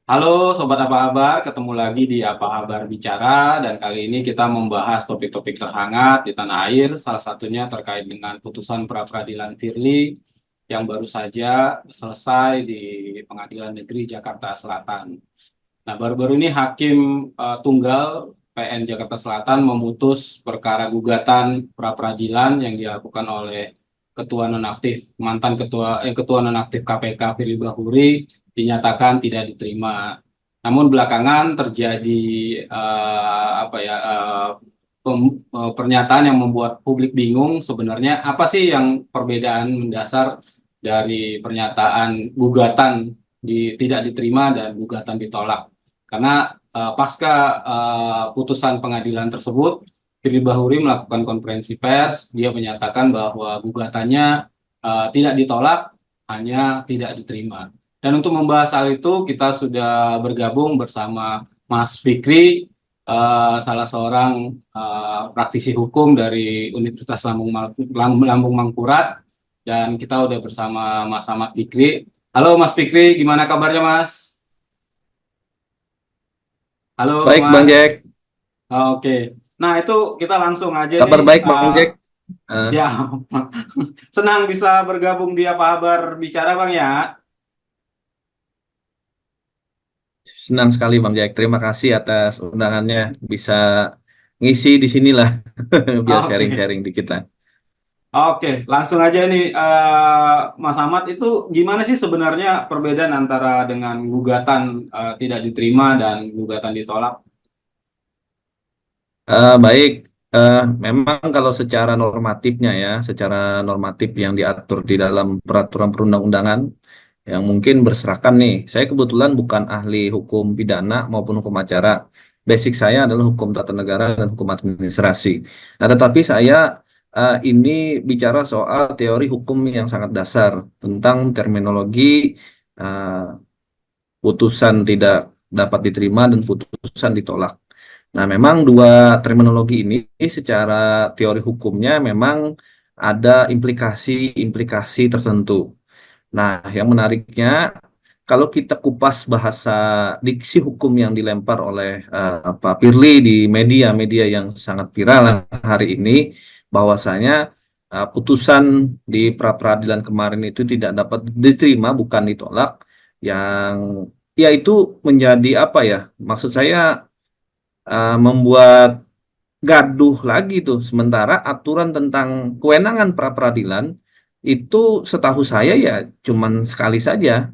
Halo Sobat Apa Kabar, ketemu lagi di Apa Kabar Bicara dan kali ini kita membahas topik-topik terhangat di tanah air, salah satunya terkait dengan putusan pra-peradilan Firly yang baru saja selesai di Pengadilan Negeri Jakarta Selatan. Nah, baru-baru ini Hakim Tunggal PN Jakarta Selatan memutus perkara gugatan pra-peradilan yang dilakukan oleh Ketua Nonaktif, mantan Ketua Nonaktif KPK Firly Bahuri dinyatakan tidak diterima. Namun belakangan terjadi pernyataan yang membuat publik bingung sebenarnya apa sih yang perbedaan mendasar dari pernyataan gugatan tidak diterima dan gugatan ditolak. Karena pasca putusan pengadilan tersebut, Firly Bahuri melakukan konferensi pers, dia menyatakan bahwa gugatannya tidak ditolak, hanya tidak diterima. Dan untuk membahas hal itu, kita sudah bergabung bersama Mas Fikri, salah seorang praktisi hukum dari Universitas Lambung Mangkurat, dan kita udah bersama Mas Ahmad Fikri. Halo Mas Fikri, gimana kabarnya Mas? Halo Baik, Bang Mas. Jack. Oke. Nah itu kita langsung aja nih. Kabar baik, Bang Jack. Eh, Siap. Senang bisa bergabung di Apa Kabar Bicara Bang ya. Senang sekali, Bang Jack. Terima kasih atas undangannya. Bisa ngisi di sinilah, biar Oke. sharing-sharing dikit lah. Oke, langsung aja nih Mas Ahmad, itu gimana sih sebenarnya perbedaan antara dengan gugatan tidak diterima dan gugatan ditolak? Baik, memang kalau secara normatifnya ya, secara normatif yang diatur di dalam peraturan perundang-undangan, yang mungkin berserakan nih. Saya kebetulan bukan ahli hukum pidana maupun hukum acara. Basic saya adalah hukum tata negara dan hukum administrasi. Nah, tetapi saya ini bicara soal teori hukum yang sangat dasar tentang terminologi eh, putusan tidak dapat diterima dan putusan ditolak. Nah, memang dua terminologi ini secara teori hukumnya memang ada implikasi-implikasi tertentu. Nah, yang menariknya, kalau kita kupas bahasa diksi hukum yang dilempar oleh Pak Firly di media-media yang sangat viral hari ini, bahwasanya putusan di pra-peradilan kemarin itu tidak dapat diterima, bukan ditolak, yang ya itu menjadi apa ya? Maksud saya membuat gaduh lagi tuh. Sementara aturan tentang kewenangan pra-peradilan itu setahu saya ya cuman sekali saja.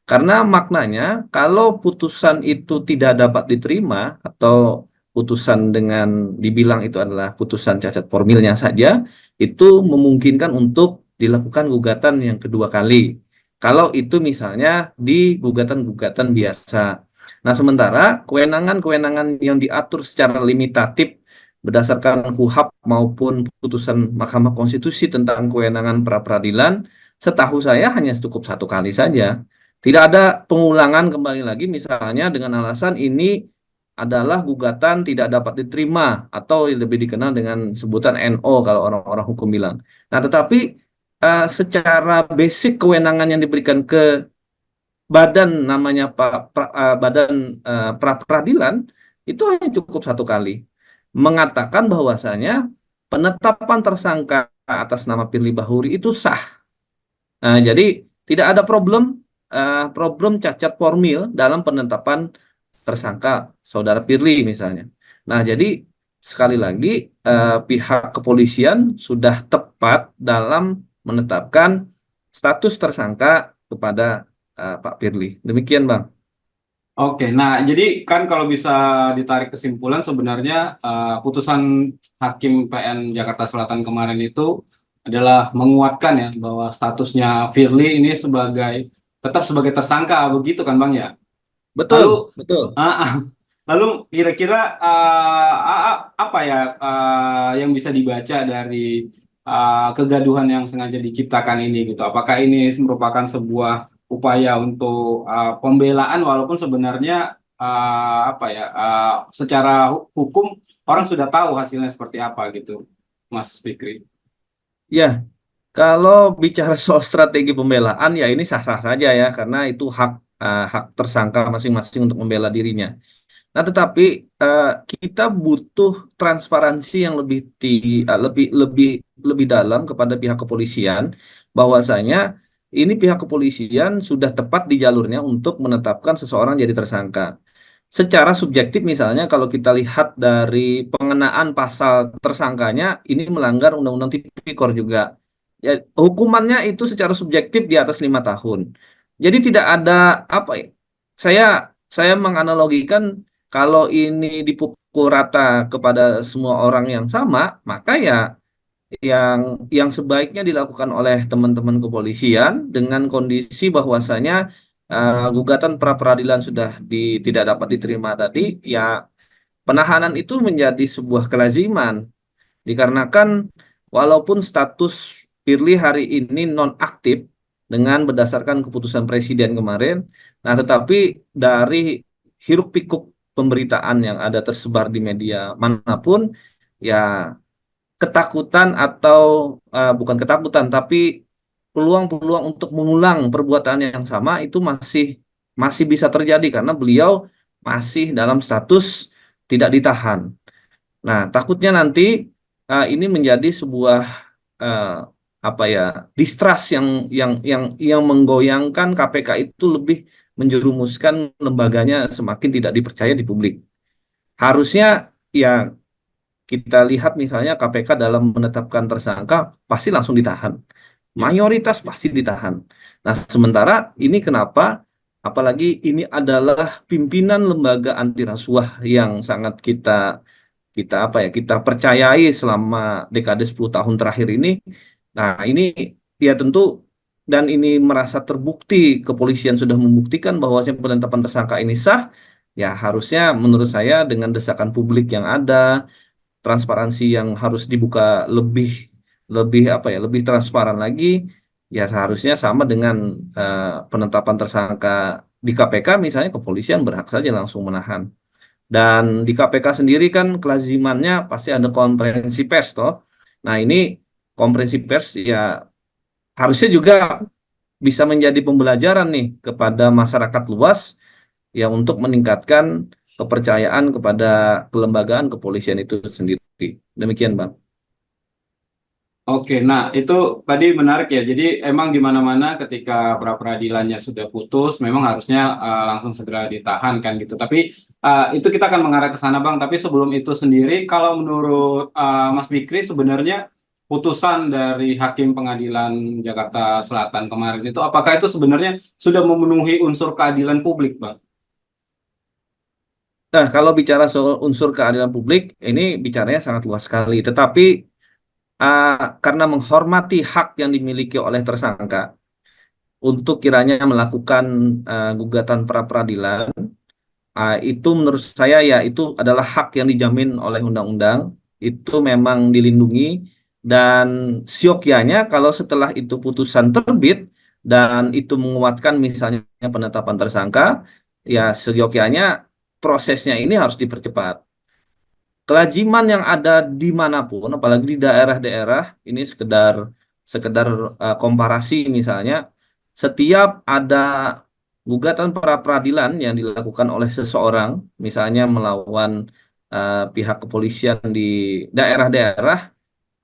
Karena maknanya kalau putusan itu tidak dapat diterima atau putusan dengan dibilang itu adalah putusan cacat formilnya saja, itu memungkinkan untuk dilakukan gugatan yang kedua kali. Kalau itu misalnya di gugatan-gugatan biasa. Nah, sementara kewenangan-kewenangan yang diatur secara limitatif berdasarkan KUHP maupun putusan Mahkamah Konstitusi tentang kewenangan pra-peradilan, setahu saya hanya cukup satu kali saja. Tidak ada pengulangan kembali lagi misalnya dengan alasan ini adalah gugatan tidak dapat diterima atau lebih dikenal dengan sebutan NO kalau orang-orang hukum bilang. Nah, tetapi secara basic kewenangan yang diberikan ke badan namanya badan pra peradilan itu hanya cukup satu kali mengatakan bahwasanya penetapan tersangka atas nama Firly Bahuri itu sah. Nah, jadi tidak ada problem cacat formil dalam penetapan tersangka saudara Firly misalnya. Nah, jadi sekali lagi pihak kepolisian sudah tepat dalam menetapkan status tersangka kepada Pak Firly. Demikian, Bang. Oke, nah jadi kan kalau bisa ditarik kesimpulan sebenarnya putusan Hakim PN Jakarta Selatan kemarin itu adalah menguatkan ya bahwa statusnya Firly ini tetap sebagai tersangka begitu kan Bang ya. Lalu Betul, betul. ah, ah. Lalu kira-kira apa ya yang bisa dibaca dari kegaduhan yang sengaja diciptakan ini gitu? Apakah ini merupakan sebuah upaya untuk pembelaan walaupun sebenarnya secara hukum orang sudah tahu hasilnya seperti apa gitu, Mas Fikri? Ya, kalau bicara soal strategi pembelaan, ya ini sah-sah saja ya, karena itu hak hak tersangka masing-masing untuk membela dirinya. Nah, tetapi kita butuh transparansi yang lebih lebih lebih dalam kepada pihak kepolisian, bahwasanya ini pihak kepolisian sudah tepat di jalurnya untuk menetapkan seseorang jadi tersangka. Secara subjektif misalnya kalau kita lihat dari pengenaan pasal tersangkanya ini melanggar Undang-Undang Tipikor juga. Ya, hukumannya itu secara subjektif di atas 5 tahun. Jadi tidak ada apa ya? Saya saya menganalogikan kalau ini dipukul rata kepada semua orang yang sama, maka ya yang sebaiknya dilakukan oleh teman-teman kepolisian dengan kondisi bahwasanya gugatan pra peradilan sudah tidak dapat diterima tadi, ya penahanan itu menjadi sebuah kelaziman dikarenakan walaupun status Firly hari ini nonaktif dengan berdasarkan keputusan Presiden kemarin, nah tetapi dari hiruk pikuk pemberitaan yang ada tersebar di media manapun, ya ketakutan atau bukan ketakutan tapi peluang-peluang untuk mengulang perbuatan yang sama itu masih masih bisa terjadi karena beliau masih dalam status tidak ditahan. Nah, takutnya nanti ini menjadi sebuah eh, apa ya, distrust yang menggoyangkan KPK itu lebih menjerumuskan lembaganya semakin tidak dipercaya di publik. Harusnya ya kita lihat misalnya KPK dalam menetapkan tersangka pasti langsung ditahan. Ya. Mayoritas pasti ditahan. Nah, sementara ini kenapa? Apalagi ini adalah pimpinan lembaga anti rasuah yang sangat kita kita apa ya kita percayai selama dekade 10 tahun terakhir ini. Nah, ini ya tentu dan ini merasa terbukti kepolisian sudah membuktikan bahwa penetapan tersangka ini sah, ya harusnya menurut saya dengan desakan publik yang ada, transparansi yang harus dibuka lebih lebih apa ya lebih transparan lagi, ya seharusnya sama dengan penetapan tersangka di KPK misalnya kepolisian berhak saja langsung menahan. Dan di KPK sendiri kan kelazimannya pasti ada konferensi pers toh. Nah, ini konferensi pers ya harusnya juga bisa menjadi pembelajaran nih kepada masyarakat luas ya untuk meningkatkan kepercayaan kepada kelembagaan kepolisian itu sendiri. Demikian, Bang. Oke, nah itu tadi menarik ya. Jadi emang di mana-mana ketika pra peradilannya sudah putus, memang harusnya langsung segera ditahan kan gitu. Tapi itu kita akan mengarah ke sana Bang. Tapi sebelum itu sendiri, kalau menurut Mas Fikri sebenarnya putusan dari Hakim Pengadilan Jakarta Selatan kemarin itu, apakah itu sebenarnya sudah memenuhi unsur keadilan publik, Bang? Nah, kalau bicara soal unsur keadilan publik, ini bicaranya sangat luas sekali. Tetapi uh, karena menghormati hak yang dimiliki oleh tersangka untuk kiranya melakukan gugatan pra peradilan, itu menurut saya ya itu adalah hak yang dijamin oleh undang-undang, itu memang dilindungi dan siokianya kalau setelah itu putusan terbit dan itu menguatkan misalnya penetapan tersangka, ya siokianya prosesnya ini harus dipercepat. Kelaziman yang ada dimanapun, apalagi di daerah-daerah, ini sekedar sekedar komparasi misalnya, setiap ada gugatan pra peradilan yang dilakukan oleh seseorang, misalnya melawan pihak kepolisian di daerah-daerah,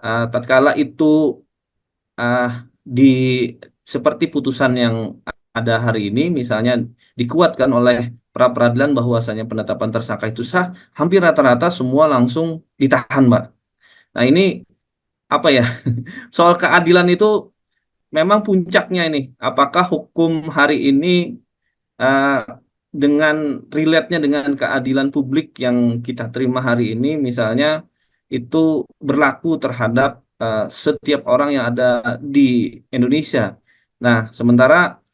tatkala itu ah, di seperti putusan yang ada hari ini, misalnya dikuatkan oleh pra peradilan bahwasanya penetapan tersangka itu sah, hampir rata-rata semua langsung ditahan, Mbak. Nah, ini apa ya? Soal keadilan itu memang puncaknya ini. Apakah hukum hari ini eh, dengan relate-nya dengan keadilan publik yang kita terima hari ini, misalnya itu berlaku terhadap setiap orang yang ada di Indonesia. Nah, sementara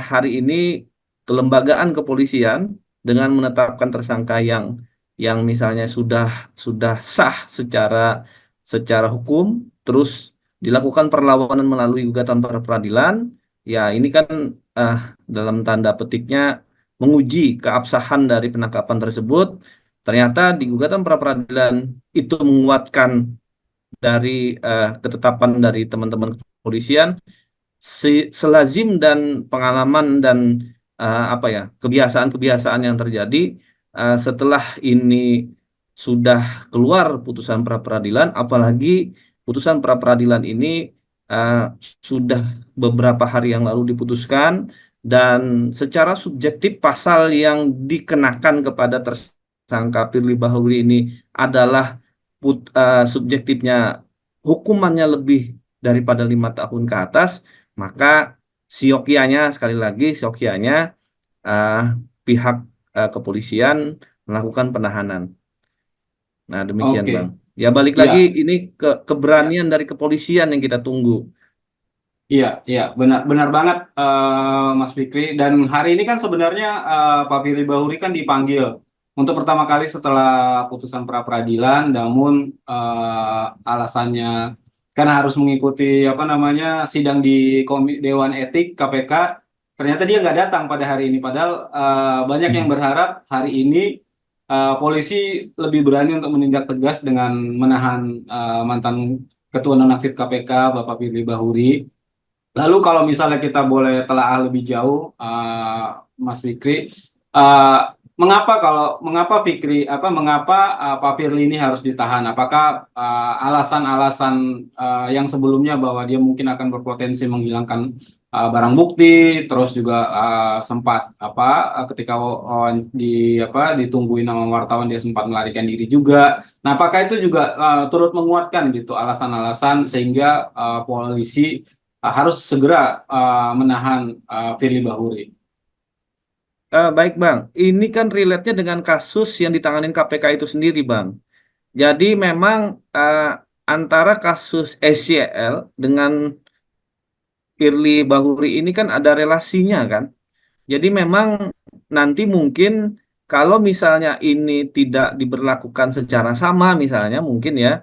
hari ini kelembagaan kepolisian dengan menetapkan tersangka yang misalnya sudah sah secara hukum, terus dilakukan perlawanan melalui gugatan pra peradilan, ya ini kan eh, dalam tanda petiknya menguji keabsahan dari penangkapan tersebut. Ternyata di gugatan pra peradilan itu menguatkan dari ketetapan dari teman-teman kepolisian, selazim dan pengalaman dan apa ya, kebiasaan-kebiasaan yang terjadi setelah ini sudah keluar putusan pra peradilan, apalagi putusan pra peradilan ini uh, sudah beberapa hari yang lalu diputuskan, dan secara subjektif pasal yang dikenakan kepada tersangka Firly Bahuri ini adalah subjektifnya hukumannya lebih daripada 5 tahun ke atas, maka siokianya, sekali lagi siokianya, uh, pihak kepolisian melakukan penahanan. Nah, demikian Bang. Oke, Ya balik lagi, ya, ini ya. keberanian dari kepolisian yang kita tunggu. Iya, iya, benar, benar banget, Mas Fikri. Dan hari ini kan sebenarnya Pak Firly Bahuri kan dipanggil untuk pertama kali setelah putusan pra peradilan, namun alasannya kan harus mengikuti apa namanya sidang di Dewan Etik KPK. Ternyata dia nggak datang pada hari ini. Padahal banyak yang berharap hari ini polisi lebih berani untuk menindak tegas dengan menahan mantan Ketua Nonaktif KPK Bapak Firly Bahuri. Lalu kalau misalnya kita boleh telaah lebih jauh, Mas Fikri, uh, mengapa Fikri mengapa Pak Firly ini harus ditahan? Apakah alasan-alasan yang sebelumnya bahwa dia mungkin akan berpotensi menghilangkan barang bukti, terus juga sempat ketika ditungguin sama wartawan dia sempat melarikan diri juga. Nah, apakah itu juga turut menguatkan gitu alasan-alasan sehingga polisi harus segera menahan Firly Bahuri. Baik Bang, ini kan relate-nya dengan kasus yang ditanganin KPK itu sendiri Bang. Jadi memang antara kasus SCL dengan Firly Bahuri ini kan ada relasinya kan. Jadi memang nanti mungkin kalau misalnya ini tidak diberlakukan secara sama misalnya mungkin ya,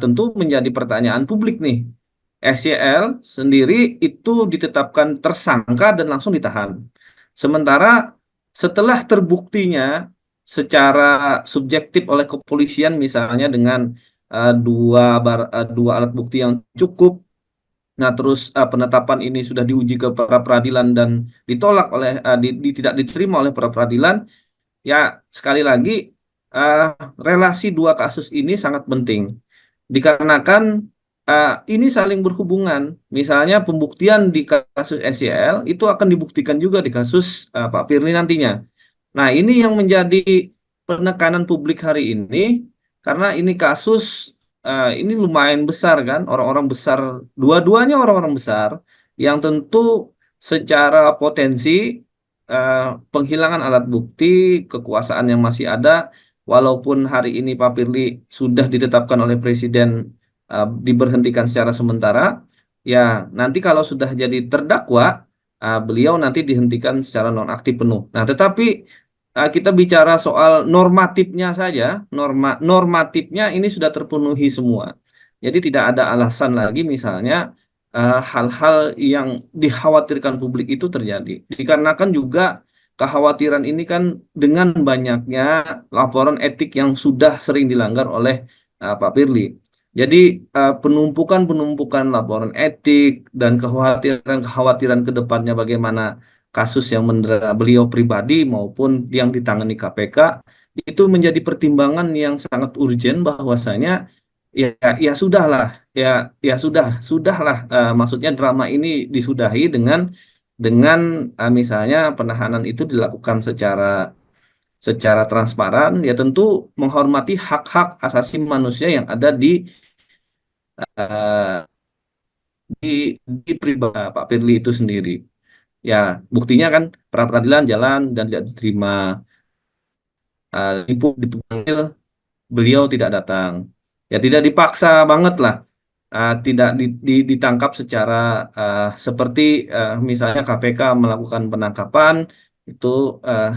tentu menjadi pertanyaan publik nih. SCL sendiri itu ditetapkan tersangka dan langsung ditahan. Sementara setelah terbuktinya secara subjektif oleh kepolisian misalnya dengan dua alat bukti yang cukup. Nah, terus penetapan ini sudah diuji ke pra peradilan dan ditolak oleh tidak diterima oleh pra peradilan. Ya, sekali lagi eh, relasi dua kasus ini sangat penting dikarenakan ini saling berhubungan. Misalnya pembuktian di kasus SCL itu akan dibuktikan juga di kasus Pak Firly nantinya. Nah, ini yang menjadi penekanan publik hari ini, karena ini kasus ini lumayan besar kan, orang-orang besar, dua-duanya orang-orang besar yang tentu secara potensi eh, penghilangan alat bukti, kekuasaan yang masih ada, walaupun hari ini Pak Firly sudah ditetapkan oleh Presiden diberhentikan secara sementara, ya nanti kalau sudah jadi terdakwa, beliau nanti dihentikan secara nonaktif penuh. Nah, tetapi kita bicara soal normatifnya saja, normatifnya ini sudah terpenuhi semua. Jadi tidak ada alasan lagi misalnya hal-hal yang dikhawatirkan publik itu terjadi. Dikarenakan juga kekhawatiran ini kan dengan banyaknya laporan etik yang sudah sering dilanggar oleh Pak Firly. Jadi penumpukan-penumpukan laporan etik dan kekhawatiran-kekhawatiran ke depannya bagaimana kasus yang mendera beliau pribadi maupun yang ditangani KPK itu menjadi pertimbangan yang sangat urgent, bahwasanya ya ya sudahlah, ya ya sudahlah, maksudnya drama ini disudahi dengan misalnya penahanan itu dilakukan secara transparan, ya tentu menghormati hak-hak asasi manusia yang ada eh, di di pribadi Pak Firly itu sendiri. Ya, buktinya kan pra peradilan jalan dan tidak diterima. Ibu dipanggil, beliau tidak datang. Ya, tidak dipaksa banget lah. Tidak ditangkap secara seperti misalnya KPK melakukan penangkapan itu eh,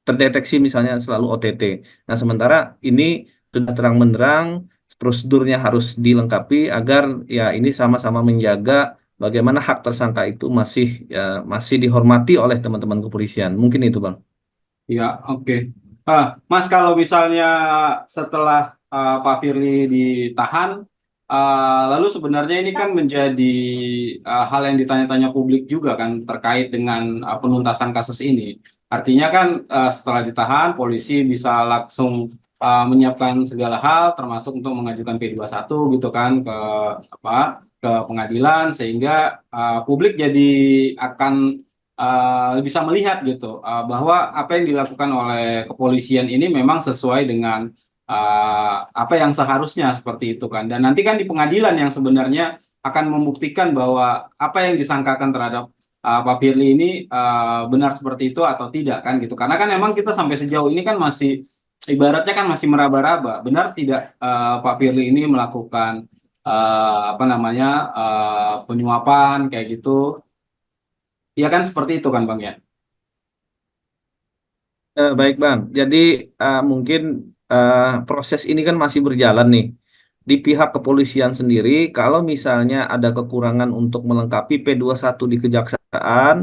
terdeteksi misalnya selalu OTT. Nah, sementara ini sudah terang-benderang, prosedurnya harus dilengkapi agar ya ini sama-sama menjaga bagaimana hak tersangka itu masih dihormati oleh teman-teman kepolisian. Mungkin itu, Bang. Ya, oke. Mas, kalau misalnya setelah Pak Firly ditahan, lalu sebenarnya ini kan menjadi hal yang ditanya-tanya publik juga kan terkait dengan penuntasan kasus ini. Artinya kan setelah ditahan, polisi bisa langsung menyiapkan segala hal, termasuk untuk mengajukan P21 gitu kan apa ke pengadilan, sehingga publik jadi akan bisa melihat gitu bahwa apa yang dilakukan oleh kepolisian ini memang sesuai dengan apa yang seharusnya seperti itu kan. Dan nanti kan di pengadilan yang sebenarnya akan membuktikan bahwa apa yang disangkakan terhadap Pak Firly ini benar seperti itu atau tidak kan gitu. Karena kan memang kita sampai sejauh ini kan masih ibaratnya kan masih meraba-raba. Benar tidak Pak Firly ini melakukan apa namanya penyuapan kayak gitu. Ya kan seperti itu kan Bang ya. Baik Bang, jadi mungkin proses ini kan masih berjalan nih. Di pihak kepolisian sendiri, kalau misalnya ada kekurangan untuk melengkapi P21 di Kejaksaan,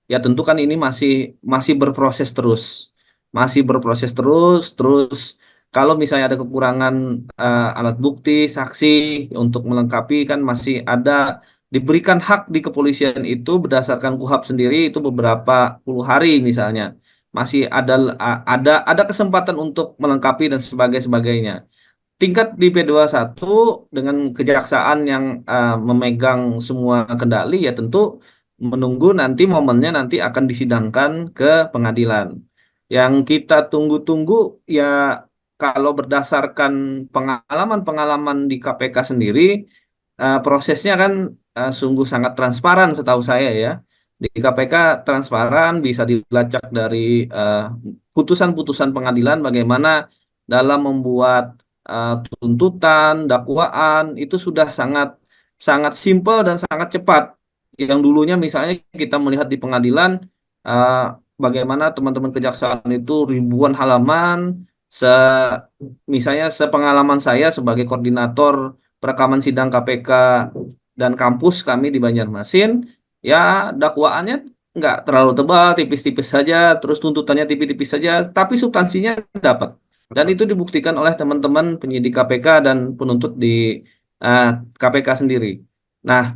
ya tentu kan ini masih masih berproses terus. Masih berproses terus, terus kalau misalnya ada kekurangan alat bukti, saksi untuk melengkapi kan masih ada diberikan hak di kepolisian itu berdasarkan KUHP sendiri itu beberapa puluh hari misalnya. Masih ada kesempatan untuk melengkapi dan sebagainya. Tingkat di P21 dengan kejaksaan yang memegang semua kendali ya tentu menunggu nanti momennya nanti akan disidangkan ke pengadilan. Yang kita tunggu-tunggu ya kalau berdasarkan pengalaman-pengalaman di KPK sendiri prosesnya kan sungguh sangat transparan setahu saya ya. Di KPK transparan bisa dilacak dari eh, putusan-putusan pengadilan bagaimana dalam membuat tuntutan, dakwaan itu sudah sangat sangat simpel dan sangat cepat. Yang dulunya misalnya kita melihat di pengadilan uh, bagaimana teman-teman kejaksaan itu ribuan halaman, se misalnya sepengalaman saya sebagai koordinator perekaman sidang KPK dan kampus kami di Banjarmasin, ya dakwaannya nggak terlalu tebal, tipis-tipis saja, terus tuntutannya tipis-tipis saja, tapi substansinya dapat. Dan itu dibuktikan oleh teman-teman penyidik KPK dan penuntut di eh, KPK sendiri. Nah,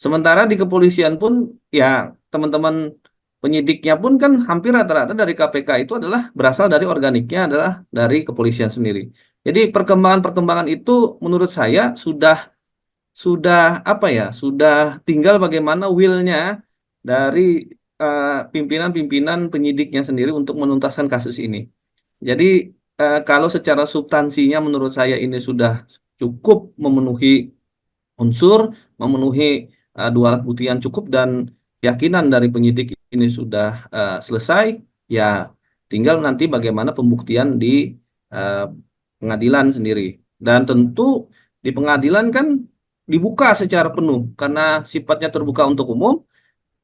sementara di kepolisian pun ya teman-teman penyidiknya pun kan hampir rata-rata dari KPK itu adalah berasal dari organiknya adalah dari kepolisian sendiri. Jadi perkembangan-perkembangan itu menurut saya sudah apa ya? Sudah tinggal bagaimana will-nya dari pimpinan-pimpinan penyidiknya sendiri untuk menuntaskan kasus ini. Jadi kalau secara substansinya menurut saya ini sudah cukup memenuhi unsur, memenuhi dua alat bukti yang cukup dan keyakinan dari penyidik ini sudah selesai, ya tinggal nanti bagaimana pembuktian di eh, pengadilan sendiri. Dan tentu di pengadilan kan dibuka secara penuh karena sifatnya terbuka untuk umum.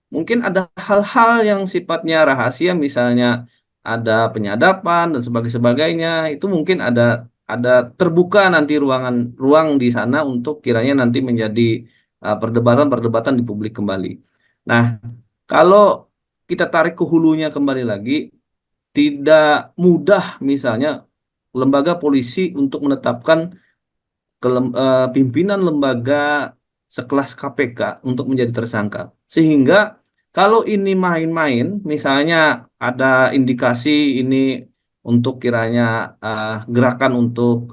Mungkin ada hal-hal yang sifatnya rahasia, misalnya ada penyadapan dan sebagainya. Itu mungkin ada terbuka nanti ruang di sana untuk kiranya nanti menjadi perdebatan-perdebatan di publik kembali. Nah, kalau kita tarik ke hulunya kembali lagi, tidak mudah misalnya lembaga polisi untuk menetapkan pimpinan lembaga sekelas KPK untuk menjadi tersangka. Sehingga kalau ini main-main, misalnya ada indikasi ini untuk kiranya gerakan untuk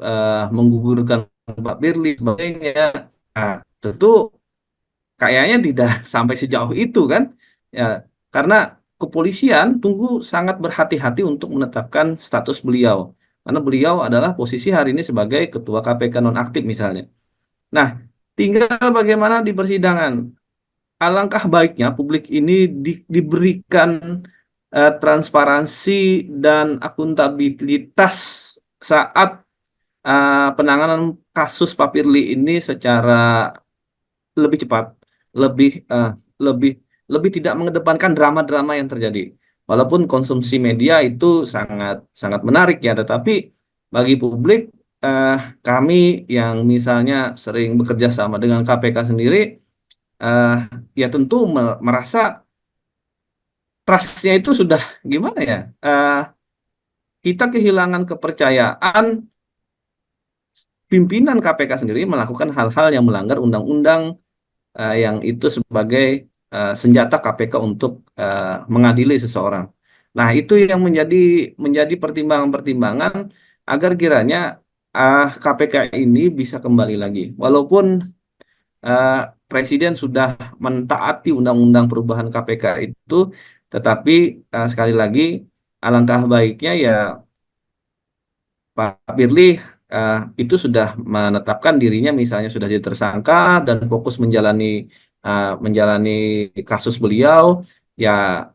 menggugurkan Pak Firly sebagainya, nah, tentu kayaknya tidak sampai sejauh itu kan, ya karena kepolisian tunggu sangat berhati-hati untuk menetapkan status beliau, karena beliau adalah posisi hari ini sebagai ketua KPK nonaktif misalnya. Nah, tinggal bagaimana di persidangan. Alangkah baiknya publik ini diberikan transparansi dan akuntabilitas saat penanganan kasus Pak Firly ini secara lebih cepat, lebih lebih lebih tidak mengedepankan drama-drama yang terjadi. Walaupun konsumsi media itu sangat sangat menarik ya, tetapi bagi publik eh, kami yang misalnya sering bekerja sama dengan KPK sendiri, eh, ya tentu merasa trustnya itu sudah gimana ya? Kita kehilangan kepercayaan pimpinan KPK sendiri melakukan hal-hal yang melanggar undang-undang yang itu sebagai senjata KPK untuk mengadili seseorang. Nah, itu yang menjadi pertimbangan-pertimbangan agar kiranya KPK ini bisa kembali lagi. Walaupun eh, Presiden sudah mentaati undang-undang perubahan KPK itu, tetapi sekali lagi alangkah baiknya ya Pak Firly itu sudah menetapkan dirinya misalnya sudah jadi tersangka dan fokus menjalani kasus beliau ya,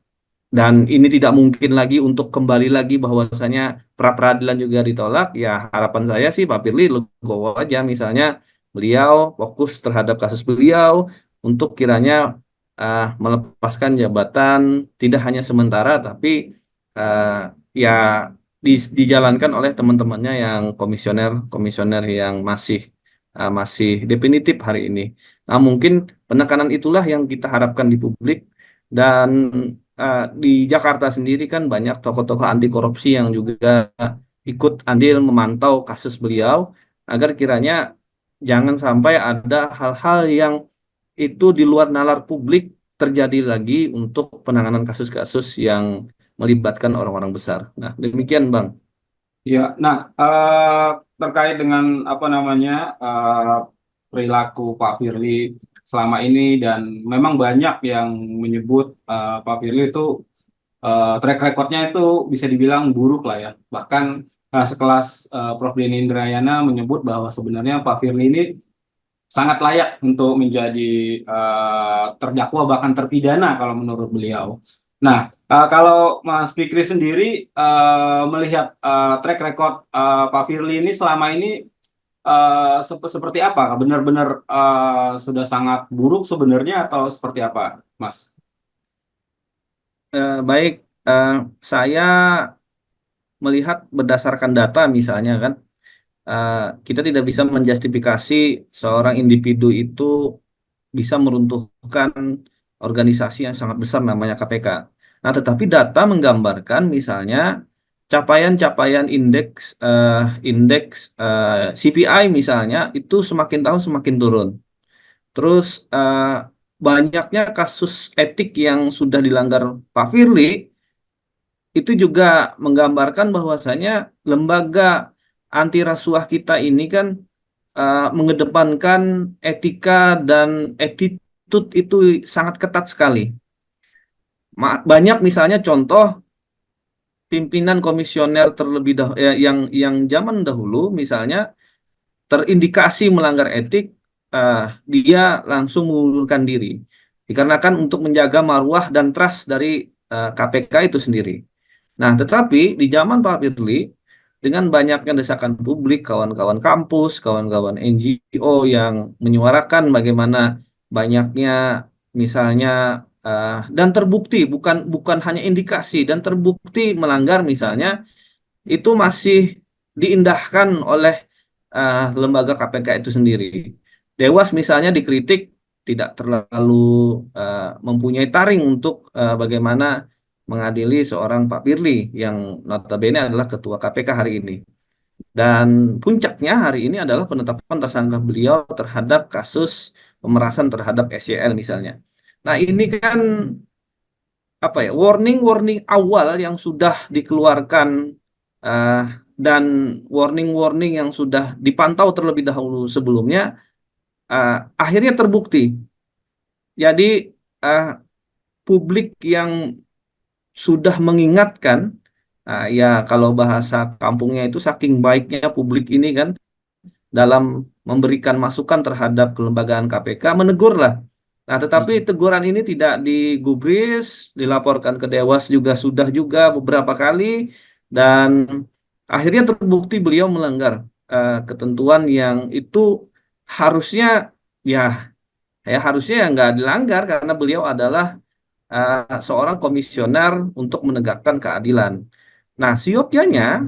dan ini tidak mungkin lagi untuk kembali lagi bahwasanya pra peradilan juga ditolak ya. Harapan saya sih Pak Firly legowo aja, misalnya beliau fokus terhadap kasus beliau untuk kiranya melepaskan jabatan tidak hanya sementara tapi eh, ya dijalankan oleh teman-temannya yang komisioner yang masih definitif hari ini. Nah, mungkin penekanan itulah yang kita harapkan di publik. Dan di Jakarta sendiri kan banyak tokoh-tokoh anti korupsi yang juga ikut andil memantau kasus beliau agar kiranya jangan sampai ada hal-hal yang itu di luar nalar publik terjadi lagi untuk penanganan kasus-kasus yang melibatkan orang-orang besar. Nah, demikian Bang. Ya, nah, terkait dengan apa namanya perilaku Pak Firly selama ini, dan memang banyak yang menyebut Pak Firly itu track recordnya itu bisa dibilang buruk lah ya. Bahkan sekelas Prof. Denny Indrayana menyebut bahwa sebenarnya Pak Firly ini sangat layak untuk menjadi terdakwa bahkan terpidana kalau menurut beliau. Nah, kalau Mas Fikri sendiri melihat track record Pak Firly ini selama ini seperti apa? Benar-benar sudah sangat buruk sebenarnya atau seperti apa, Mas? Baik, saya melihat berdasarkan data misalnya kan, eh, kita tidak bisa menjustifikasi seorang individu itu bisa meruntuhkan organisasi yang sangat besar namanya KPK. Nah, tetapi data menggambarkan misalnya capaian-capaian indeks CPI misalnya itu semakin tahun semakin turun. Terus banyaknya kasus etik yang sudah dilanggar Pak Firly itu juga menggambarkan bahwasanya lembaga anti rasuah kita ini kan mengedepankan etika dan attitude itu sangat ketat sekali. Banyak misalnya contoh pimpinan komisioner terlebih dahulu yang zaman dahulu misalnya terindikasi melanggar etik, dia langsung mengundurkan diri. Dikarenakan untuk menjaga marwah dan trust dari KPK itu sendiri. Nah, tetapi di zaman Pak Firly, dengan banyaknya desakan publik, kawan-kawan kampus, kawan-kawan NGO yang menyuarakan bagaimana banyaknya misalnya dan terbukti bukan bukan hanya indikasi dan terbukti melanggar misalnya itu masih diindahkan oleh lembaga KPK itu sendiri. Dewas misalnya dikritik tidak terlalu mempunyai taring untuk bagaimana mengadili seorang Pak Firly yang notabene adalah ketua KPK hari ini. Dan puncaknya hari ini adalah penetapan tersangka beliau terhadap kasus pemerasan terhadap SYL misalnya. Nah, ini kan apa ya, warning-warning awal yang sudah dikeluarkan eh, dan warning-warning yang sudah dipantau terlebih dahulu sebelumnya eh, akhirnya terbukti. Jadi eh, publik yang sudah mengingatkan, ya kalau bahasa kampungnya itu saking baiknya publik ini kan dalam memberikan masukan terhadap kelembagaan KPK, menegurlah. Nah, tetapi Hmm. teguran ini tidak digubris, dilaporkan ke Dewas juga sudah juga beberapa kali, dan akhirnya terbukti beliau melanggar ketentuan yang itu harusnya ya harusnya ya nggak dilanggar karena beliau adalah seorang komisioner untuk menegakkan keadilan. Nah, siogyanya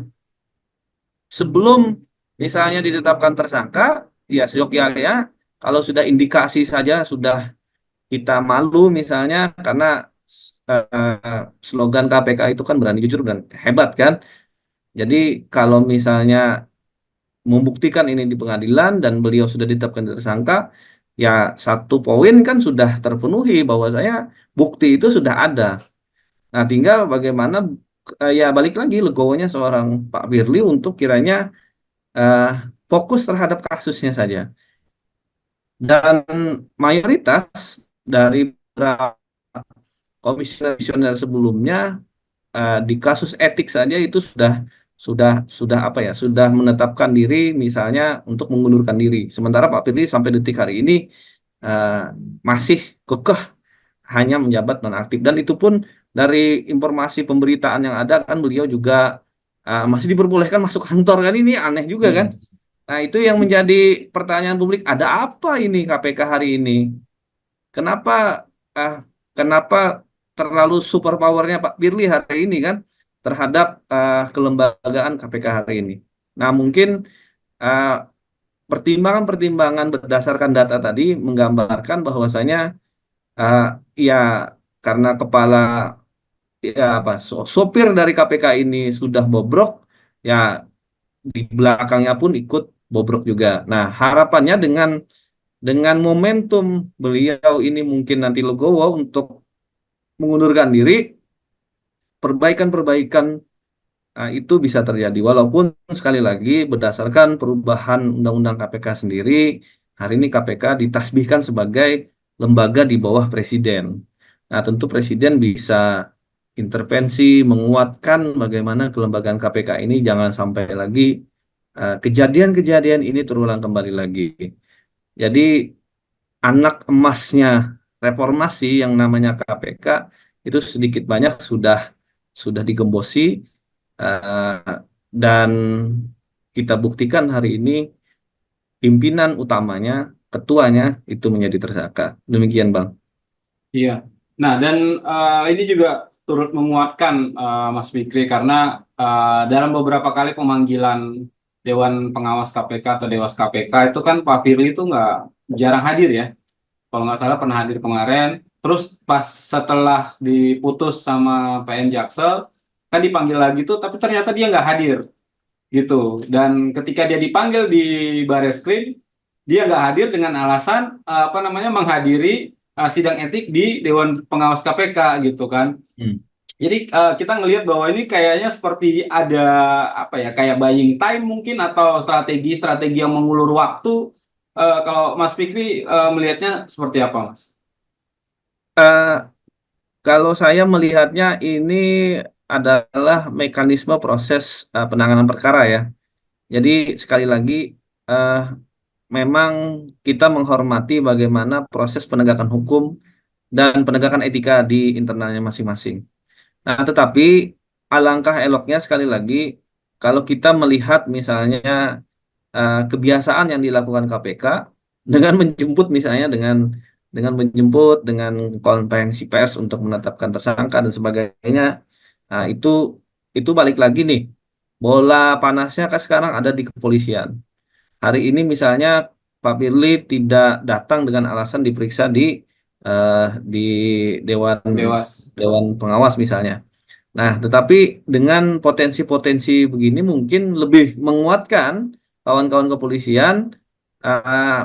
sebelum misalnya ditetapkan tersangka, ya siogyanya kalau sudah indikasi saja sudah kita malu misalnya karena slogan KPK itu kan berani jujur dan hebat kan. Jadi kalau misalnya membuktikan ini di pengadilan dan beliau sudah ditetapkan tersangka, ya satu poin kan sudah terpenuhi bahwa saya bukti itu sudah ada. Nah, tinggal bagaimana ya balik lagi legowonya seorang Pak Firly untuk kiranya eh, fokus terhadap kasusnya saja. Dan mayoritas dari beberapa komisioner sebelumnya di kasus etik saja itu sudah apa ya sudah menetapkan diri misalnya untuk mengundurkan diri. Sementara Pak Firly sampai detik hari ini eh, masih kekeh hanya menjabat nonaktif dan itu pun dari informasi pemberitaan yang ada kan beliau juga masih diperbolehkan masuk kantor kan ini aneh juga kan. Hmm. Nah, itu yang menjadi pertanyaan publik, ada apa ini KPK hari ini? Kenapa ah, kenapa terlalu super powernya Pak Firly hari ini kan terhadap kelembagaan KPK hari ini? Nah, mungkin ah, pertimbangan-pertimbangan berdasarkan data tadi menggambarkan bahwasanya ah, ya karena kepala ya apa sopir dari KPK ini sudah bobrok, ya di belakangnya pun ikut bobrok juga. Nah, harapannya dengan momentum beliau ini mungkin nanti legowo untuk mengundurkan diri, perbaikan-perbaikan itu bisa terjadi. Walaupun sekali lagi berdasarkan perubahan Undang-Undang KPK sendiri, hari ini KPK ditasbihkan sebagai lembaga di bawah Presiden. Nah, tentu Presiden bisa intervensi, menguatkan bagaimana kelembagaan KPK ini jangan sampai lagi kejadian-kejadian ini terulang kembali lagi. Jadi anak emasnya reformasi yang namanya KPK itu sedikit banyak sudah digembosi eh, dan kita buktikan hari ini pimpinan utamanya, ketuanya itu menjadi tersangka. Demikian, Bang. Iya. Nah, dan ini juga turut menguatkan Mas Fikri karena dalam beberapa kali pemanggilan Dewan Pengawas KPK atau Dewas KPK itu kan Pak Firly itu nggak jarang hadir ya. Kalau nggak salah pernah hadir kemarin. Terus pas setelah diputus sama PN Jaksel, kan dipanggil lagi tuh, tapi ternyata dia nggak hadir gitu. Dan ketika dia dipanggil di Bareskrim, dia nggak hadir dengan alasan apa namanya menghadiri sidang etik di Dewan Pengawas KPK gitu kan. Hmm. Jadi kita ngelihat bahwa ini kayaknya seperti ada apa ya kayak buying time mungkin atau strategi-strategi yang mengulur waktu. Kalau Mas Fikri melihatnya seperti apa, Mas? Eh, Kalau saya melihatnya ini adalah mekanisme proses penanganan perkara ya. Jadi sekali lagi eh, memang kita menghormati bagaimana proses penegakan hukum dan penegakan etika di internalnya masing-masing. Nah, tetapi alangkah eloknya sekali lagi kalau kita melihat misalnya kebiasaan yang dilakukan KPK dengan menjemput misalnya dengan menjemput dengan konferensi pers untuk menetapkan tersangka dan sebagainya. Nah, itu balik lagi nih. Bola panasnya kan sekarang ada di kepolisian. Hari ini misalnya Pak Firly tidak datang dengan alasan diperiksa eh, di Dewan Dewas. Dewan Pengawas misalnya. Nah, tetapi dengan potensi-potensi begini mungkin lebih menguatkan kawan-kawan kepolisian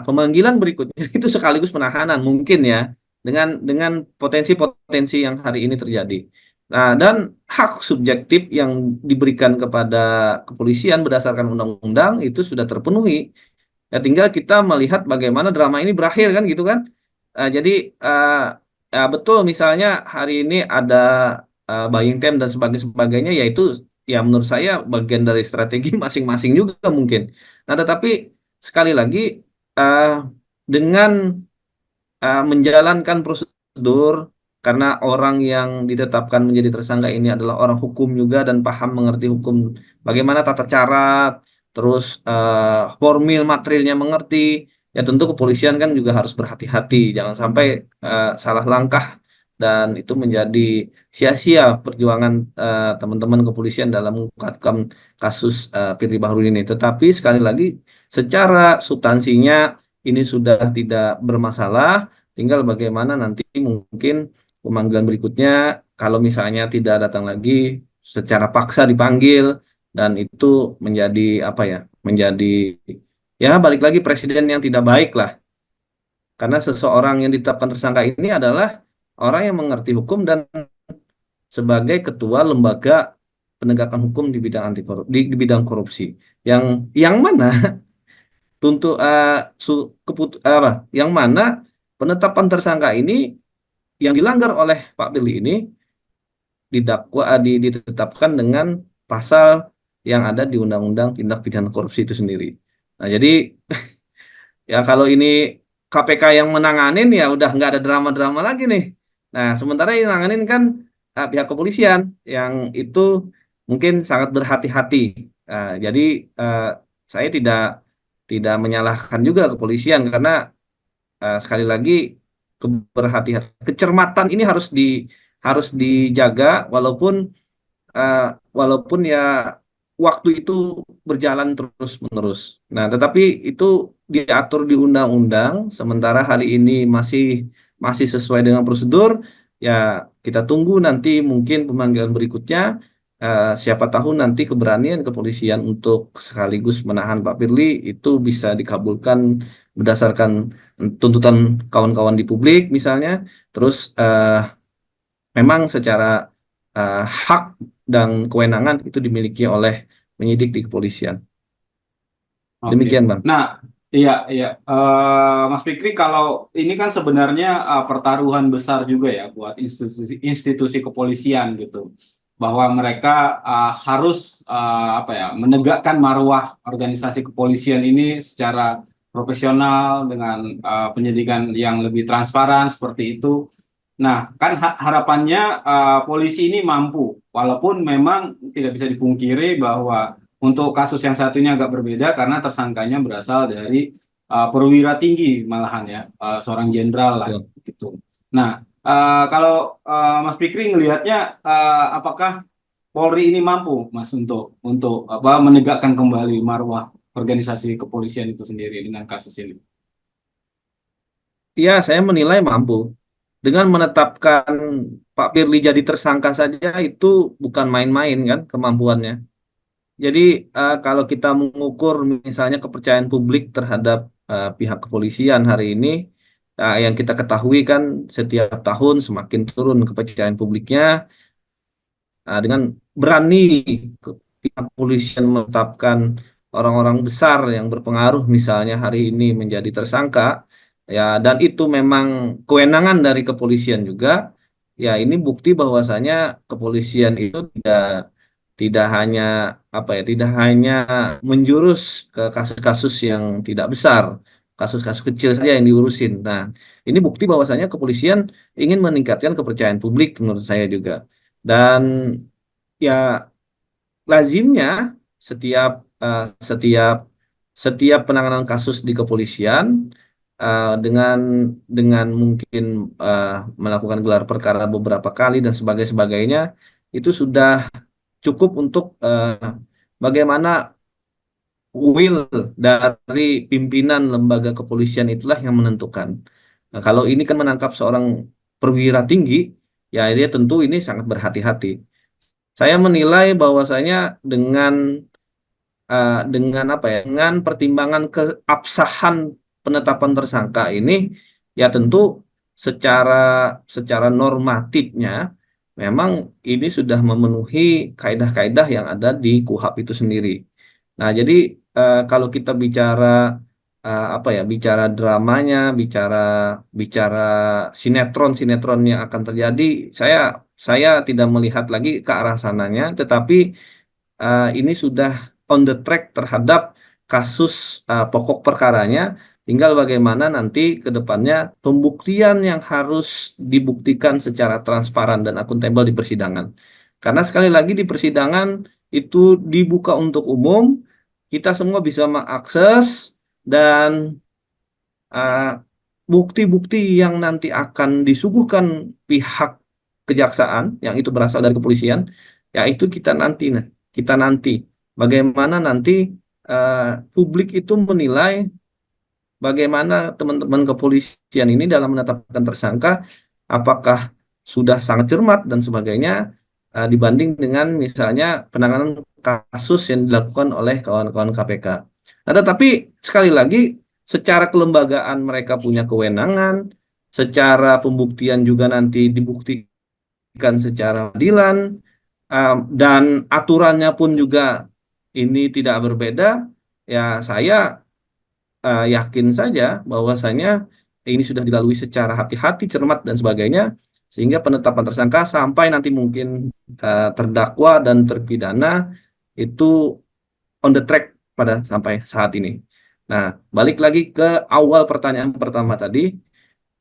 pemanggilan berikutnya itu sekaligus penahanan mungkin ya dengan potensi-potensi yang hari ini terjadi. Nah, dan hak subjektif yang diberikan kepada kepolisian berdasarkan undang-undang itu sudah terpenuhi. Ya tinggal kita melihat bagaimana drama ini berakhir kan gitu kan. Jadi uh, betul misalnya hari ini ada buying time dan sebagainya yaitu ya menurut saya bagian dari strategi masing-masing juga mungkin. Nah, tetapi sekali lagi uh, dengan menjalankan prosedur karena orang yang ditetapkan menjadi tersangka ini adalah orang hukum juga dan paham mengerti hukum bagaimana tata cara terus formil materialnya mengerti ya tentu kepolisian kan juga harus berhati-hati jangan sampai salah langkah dan itu menjadi sia-sia perjuangan teman-teman kepolisian dalam mengungkapkan kasus Firly Bahuri ini tetapi sekali lagi secara substansinya ini sudah tidak bermasalah. Tinggal bagaimana nanti mungkin pemanggilan berikutnya kalau misalnya tidak datang lagi secara paksa dipanggil dan itu menjadi apa ya menjadi ya balik lagi presiden yang tidak baik lah. Karena seseorang yang ditetapkan tersangka ini adalah orang yang mengerti hukum dan sebagai ketua lembaga penegakan hukum di bidang anti korupsi, di bidang korupsi. Yang yang mana untuk apa? Yang mana penetapan tersangka ini yang dilanggar oleh Pak Firly ini ditetapkan dengan pasal yang ada di Undang-Undang Tindak Pidana Korupsi itu sendiri. Nah, jadi ya kalau ini KPK yang menanganin ya udah nggak ada drama-drama lagi nih. Nah, sementara yang nanganin kan pihak kepolisian yang itu mungkin sangat berhati-hati. Jadi eh, saya tidak menyalahkan juga kepolisian karena sekali lagi keberhati-hati, kecermatan ini harus dijaga eh, walaupun ya waktu itu berjalan terus-menerus. Nah, tetapi itu diatur di undang-undang, sementara hari ini masih sesuai dengan prosedur. Ya, kita tunggu nanti mungkin pemanggilan berikutnya. Siapa tahu nanti keberanian kepolisian untuk sekaligus menahan Pak Firly itu bisa dikabulkan berdasarkan tuntutan kawan-kawan di publik misalnya. Terus memang secara hak dan kewenangan itu dimiliki oleh penyidik di kepolisian. Oke. Demikian, Bang. Nah, iya, iya. Mas Fikri, kalau ini kan sebenarnya pertaruhan besar juga ya buat institusi kepolisian gitu, bahwa mereka harus apa ya, menegakkan marwah organisasi kepolisian ini secara profesional dengan penyidikan yang lebih transparan seperti itu. Nah, kan harapannya polisi ini mampu, walaupun memang tidak bisa dipungkiri bahwa untuk kasus yang satunya agak berbeda karena tersangkanya berasal dari perwira tinggi malahan ya, seorang jenderal lah Betul. gitu. Nah, kalau Mas Fikri ngelihatnya apakah Polri ini mampu, Mas, untuk apa menegakkan kembali marwah organisasi kepolisian itu sendiri dengan kasus ini? Ya, saya menilai mampu. Dengan menetapkan Pak Firly jadi tersangka saja itu bukan main-main kan kemampuannya. Jadi kalau kita mengukur misalnya kepercayaan publik terhadap pihak kepolisian hari ini, yang kita ketahui kan setiap tahun semakin turun kepercayaan publiknya. Dengan berani pihak kepolisian menetapkan orang-orang besar yang berpengaruh misalnya hari ini menjadi tersangka, ya, dan itu memang kewenangan dari kepolisian juga. Ya, ini bukti bahwasanya kepolisian itu tidak hanya apa ya, tidak hanya menjurus ke kasus-kasus yang tidak besar, kasus-kasus kecil saja yang diurusin. Nah, ini bukti bahwasanya kepolisian ingin meningkatkan kepercayaan publik menurut saya juga. Dan ya lazimnya setiap eh, setiap setiap penanganan kasus di kepolisian dengan mungkin eh, melakukan gelar perkara beberapa kali dan sebagainya itu sudah cukup untuk bagaimana will dari pimpinan lembaga kepolisian itulah yang menentukan. Nah, kalau ini kan menangkap seorang perwira tinggi, ya dia tentu ini sangat berhati-hati. Saya menilai bahwasanya dengan apa ya, dengan pertimbangan keabsahan penetapan tersangka ini, ya tentu secara secara normatifnya memang ini sudah memenuhi kaedah-kaedah yang ada di KUHP itu sendiri. Nah, jadi kalau kita bicara apa ya, bicara dramanya, bicara bicara sinetron-sinetron yang akan terjadi, saya tidak melihat lagi ke arah sananya, tetapi ini sudah on the track terhadap kasus pokok perkaranya. Tinggal bagaimana nanti ke depannya pembuktian yang harus dibuktikan secara transparan dan akuntabel di persidangan. Karena sekali lagi di persidangan itu dibuka untuk umum, kita semua bisa mengakses dan uh, bukti-bukti yang nanti akan disuguhkan pihak kejaksaan yang itu berasal dari kepolisian, ya itu kita nanti bagaimana nanti uh, publik itu menilai bagaimana teman-teman kepolisian ini dalam menetapkan tersangka, apakah sudah sangat cermat dan sebagainya dibanding dengan misalnya penanganan kasus yang dilakukan oleh kawan-kawan KPK. Nah, tetapi sekali lagi secara kelembagaan mereka punya kewenangan, secara pembuktian juga nanti dibuktikan secara adilan, dan aturannya pun juga ini tidak berbeda, ya saya yakin saja bahwasanya ini sudah dilalui secara hati-hati, cermat dan sebagainya, sehingga penetapan tersangka sampai nanti mungkin terdakwa dan terpidana itu on the track pada sampai saat ini. Nah, balik lagi ke awal pertanyaan pertama tadi,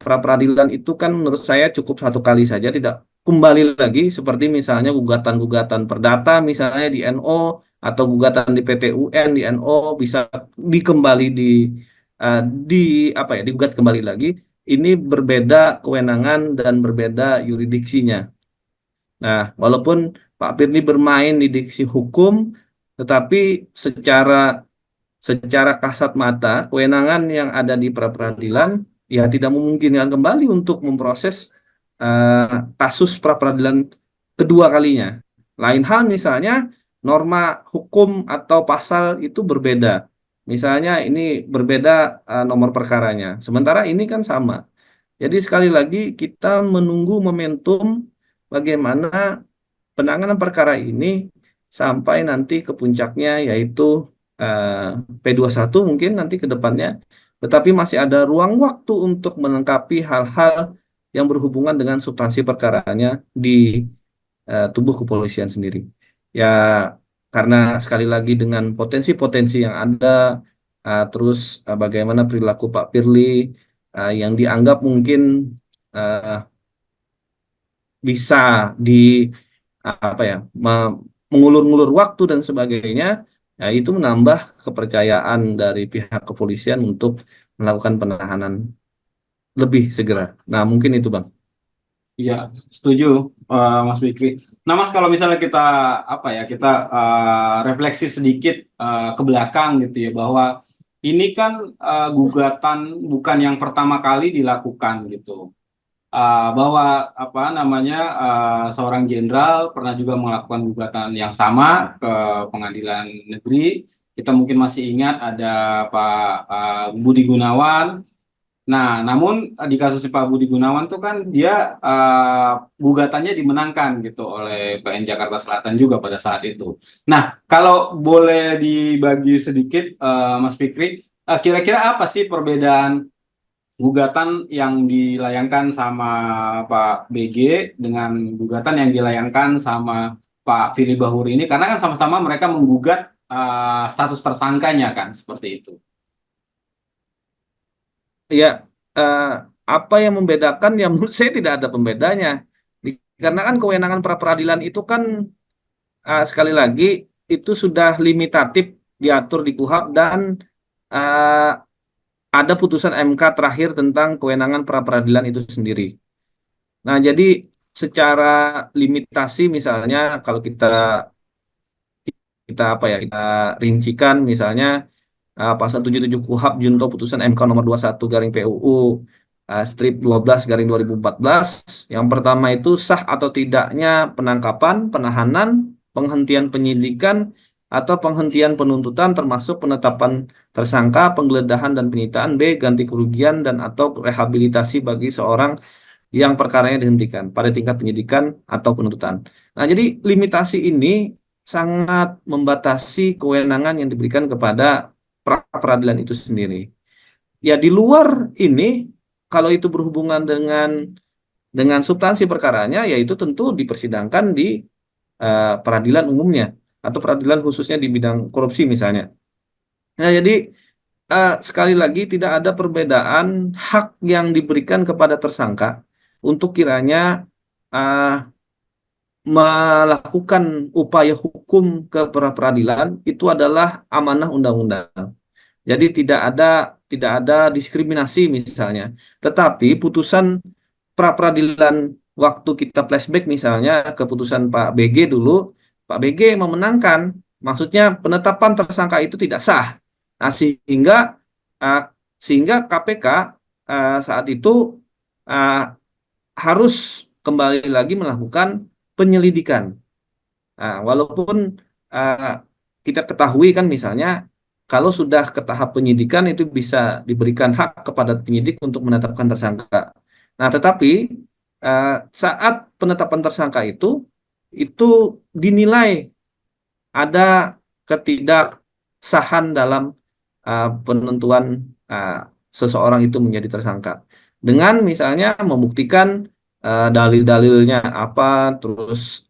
pra peradilan itu kan menurut saya cukup satu kali saja, tidak kembali lagi seperti misalnya gugatan-gugatan perdata misalnya di NO atau gugatan di PT UN di NO bisa dikembali eh, di apa ya digugat kembali lagi. Ini berbeda kewenangan dan berbeda yurisdiksinya. Nah, walaupun Pak Firly bermain di diksi hukum, tetapi secara secara kasat mata, kewenangan yang ada di pra-peradilan ya tidak memungkinkan kembali untuk memproses kasus pra-peradilan kedua kalinya. Lain hal misalnya norma hukum atau pasal itu berbeda. Misalnya ini berbeda nomor perkaranya. Sementara ini kan sama. Jadi sekali lagi kita menunggu momentum bagaimana penanganan perkara ini sampai nanti ke puncaknya yaitu P21 mungkin nanti ke depannya, tetapi masih ada ruang waktu untuk melengkapi hal-hal yang berhubungan dengan substansi perkaranya di tubuh kepolisian sendiri. Ya, karena sekali lagi dengan potensi-potensi yang ada, terus bagaimana perilaku Pak Firly yang dianggap mungkin eh, bisa di apa ya mengulur-ngulur waktu dan sebagainya, ya itu menambah kepercayaan dari pihak kepolisian untuk melakukan penahanan lebih segera. Nah, mungkin itu Bang. Iya, setuju, Mas Fikri. Nah, Mas, kalau misalnya kita apa ya, kita refleksi sedikit ke belakang gitu ya, bahwa ini kan gugatan bukan yang pertama kali dilakukan gitu. Bahwa apa namanya seorang jenderal pernah juga melakukan gugatan yang sama ke pengadilan negeri. Kita mungkin masih ingat ada Pak Budi Gunawan. Nah, namun di kasus Pak Budi Gunawan tuh kan dia gugatannya dimenangkan gitu oleh PN Jakarta Selatan juga pada saat itu. Nah, kalau boleh dibagi sedikit, Mas Fikri, kira-kira apa sih perbedaan gugatan yang dilayangkan sama Pak BG dengan gugatan yang dilayangkan sama Pak Firly Bahuri ini? Karena kan sama-sama mereka menggugat status tersangkanya kan, seperti itu. Ya, eh, apa yang membedakan ya menurut saya tidak ada pembedanya. Karena kan kewenangan pra peradilan itu kan sekali lagi itu sudah limitatif diatur di KUHP dan eh, ada putusan MK terakhir tentang kewenangan pra peradilan itu sendiri. Nah, jadi secara limitasi misalnya kalau kita kita apa ya kita rincikan misalnya pasal 77 KUHP Junto Putusan MK nomor 21 garing PUU strip 12 garing 2014. Yang pertama itu sah atau tidaknya penangkapan, penahanan, penghentian penyidikan atau penghentian penuntutan termasuk penetapan tersangka, penggeledahan dan penyitaan. B. Ganti kerugian dan atau rehabilitasi bagi seorang yang perkaranya dihentikan pada tingkat penyidikan atau penuntutan. Nah, jadi limitasi ini sangat membatasi kewenangan yang diberikan kepada pra peradilan itu sendiri. Ya, di luar ini, kalau itu berhubungan dengan substansi perkaranya, yaitu tentu dipersidangkan di peradilan umumnya atau peradilan khususnya di bidang korupsi misalnya. Nah, jadi sekali lagi tidak ada perbedaan hak yang diberikan kepada tersangka untuk kiranya uh, melakukan upaya hukum ke peradilan itu adalah amanah undang-undang. Jadi tidak ada diskriminasi misalnya. Tetapi putusan pra peradilan waktu kita flashback misalnya ke putusan Pak BG dulu, Pak BG memenangkan, maksudnya penetapan tersangka itu tidak sah. Nah, uh, sehingga KPK saat itu uh, harus kembali lagi melakukan penyelidikan. Nah, walaupun uh, kita ketahui kan misalnya kalau sudah ke tahap penyidikan itu bisa diberikan hak kepada penyidik untuk menetapkan tersangka. Nah, tetapi eh, saat penetapan tersangka itu dinilai ada ketidaksahan dalam penentuan uh, seseorang itu menjadi tersangka. Dengan misalnya membuktikan dalil-dalilnya apa, terus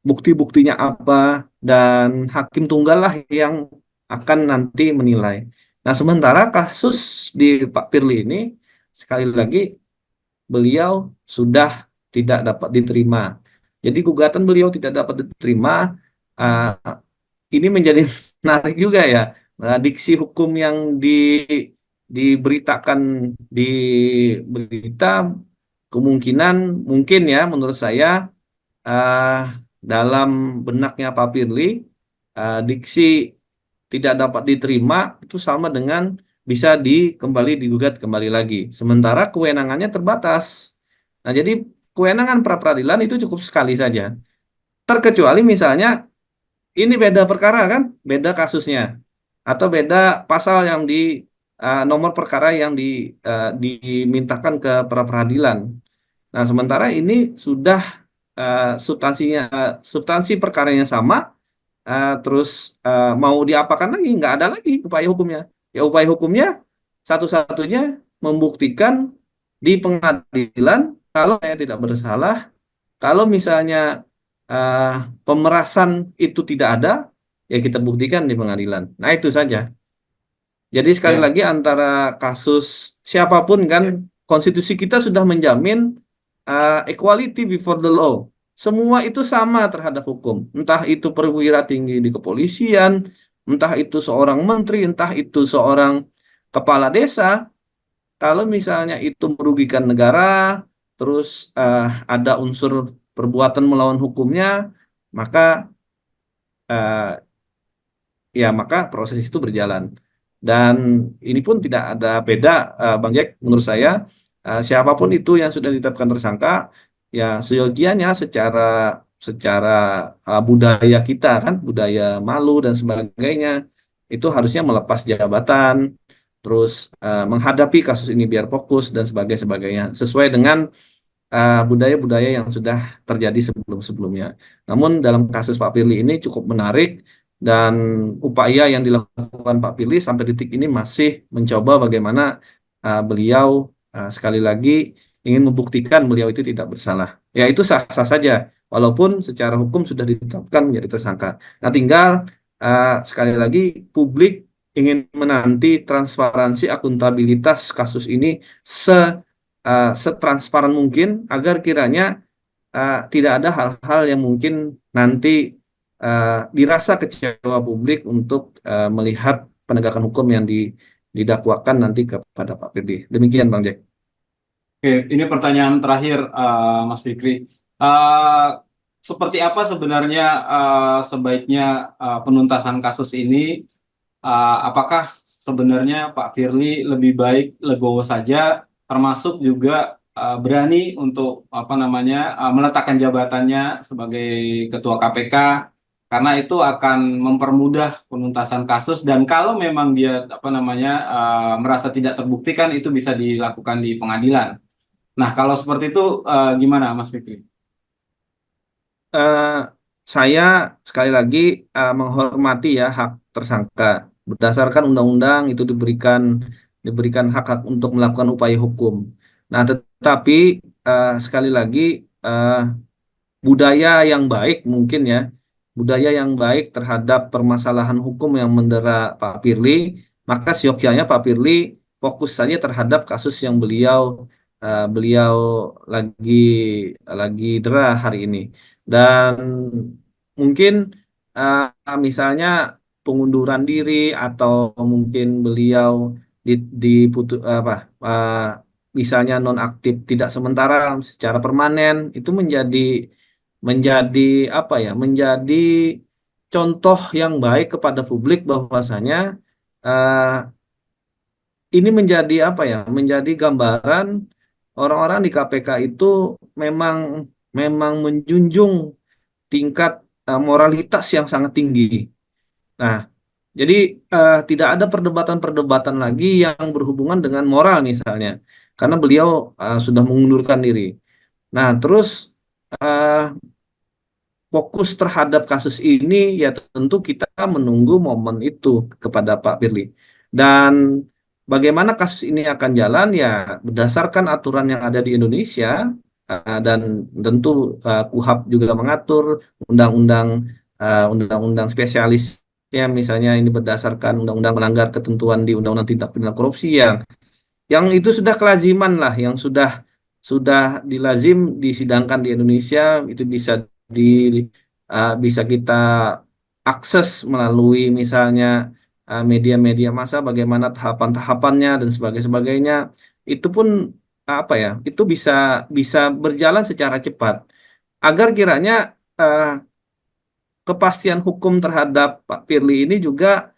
bukti-buktinya apa, dan hakim tunggal lah yang akan nanti menilai. Nah, sementara kasus di Pak Firly ini, sekali lagi, beliau sudah tidak dapat diterima. Jadi gugatan beliau tidak dapat diterima, uh, ini menjadi menarik juga ya. Nah, diksi hukum yang diberitakan di berita kemungkinan mungkin ya menurut saya eh, dalam benaknya Pak Firly, diksi tidak dapat diterima itu sama dengan bisa kembali digugat kembali lagi. Sementara kewenangannya terbatas. Nah, jadi kewenangan pra peradilan itu cukup sekali saja. Terkecuali misalnya ini beda perkara kan, beda kasusnya, atau beda pasal yang nomor perkara yang dimintakan ke pra peradilan. Nah, sementara ini sudah substansi perkaranya sama, terus mau diapakan lagi? Nggak ada lagi upaya hukumnya. Ya upaya hukumnya satu-satunya membuktikan di pengadilan kalau saya tidak bersalah, kalau misalnya eh, pemerasan itu tidak ada, ya kita buktikan di pengadilan. Nah, itu saja. Jadi sekali Ya, lagi antara kasus siapapun kan, konstitusi kita sudah menjamin equality before the law. Semua itu sama terhadap hukum. Entah itu perwira tinggi di kepolisian, entah itu seorang menteri, entah itu seorang kepala desa. Kalau misalnya itu merugikan negara, terus ada unsur perbuatan melawan hukumnya, maka eh, ya maka proses itu berjalan. Dan ini pun tidak ada beda, Bang Jack, menurut saya siapapun itu yang sudah ditetapkan tersangka, ya seyogianya secara secara budaya kita kan, budaya malu dan sebagainya, itu harusnya melepas jabatan, terus menghadapi kasus ini biar fokus dan sebagainya, sesuai dengan budaya-budaya yang sudah terjadi sebelum-sebelumnya. Namun dalam kasus Pak Firly ini cukup menarik dan upaya yang dilakukan Pak Firly sampai detik ini masih mencoba bagaimana beliau sekali lagi ingin membuktikan beliau itu tidak bersalah. Ya itu sah-sah saja, walaupun secara hukum sudah ditetapkan menjadi tersangka. Nah tinggal sekali lagi publik ingin menanti transparansi akuntabilitas kasus ini setransparan mungkin agar kiranya tidak ada hal-hal yang mungkin nanti dirasa kecewa publik untuk melihat penegakan hukum yang didakwakan nanti kepada Pak Firly. Demikian Bang Jack. oke. Ini pertanyaan terakhir, Mas Fikri. Eh, Seperti apa sebenarnya sebaiknya penuntasan kasus ini? Apakah sebenarnya Pak Firly lebih baik legowo saja, termasuk juga berani untuk apa namanya meletakkan jabatannya sebagai Ketua KPK, karena itu akan mempermudah penuntasan kasus dan kalau memang dia apa namanya merasa tidak terbuktikan itu bisa dilakukan di pengadilan. Nah, kalau seperti itu gimana, Mas Fikri? Eh, saya sekali lagi menghormati ya hak tersangka. Berdasarkan undang-undang itu diberikan hak-hak untuk melakukan upaya hukum. Nah, tetapi sekali lagi eh, budaya yang baik mungkin ya, budaya yang baik terhadap permasalahan hukum yang mendera Pak Firly, maka siokianya Pak Firly fokus saja terhadap kasus yang beliau lagi lagi dera hari ini. Dan mungkin misalnya pengunduran diri atau mungkin beliau di, apa uh, misalnya nonaktif tidak sementara secara permanen itu menjadi apa ya menjadi contoh yang baik kepada publik bahwasanya eh, ini menjadi apa ya menjadi gambaran orang-orang di KPK itu memang memang menjunjung tingkat moralitas yang sangat tinggi. Nah, Jadi tidak ada perdebatan-perdebatan lagi yang berhubungan dengan moral misalnya, karena beliau sudah mengundurkan diri. Nah, terus eh, fokus terhadap kasus ini ya tentu kita menunggu momen itu kepada Pak Firly. Dan bagaimana kasus ini akan jalan ya berdasarkan aturan yang ada di Indonesia, dan tentu KUHP juga mengatur undang-undang, undang-undang spesialisnya, misalnya ini berdasarkan undang-undang melanggar ketentuan di Undang-Undang Tindak Pidana Korupsi yang itu sudah kelaziman lah, yang sudah dilazim disidangkan di Indonesia, itu di bisa kita akses melalui misalnya media-media massa, bagaimana tahapan-tahapannya dan sebagainya. Itu pun apa ya, itu bisa bisa berjalan secara cepat agar kiranya eh, kepastian hukum terhadap Pak Firly ini juga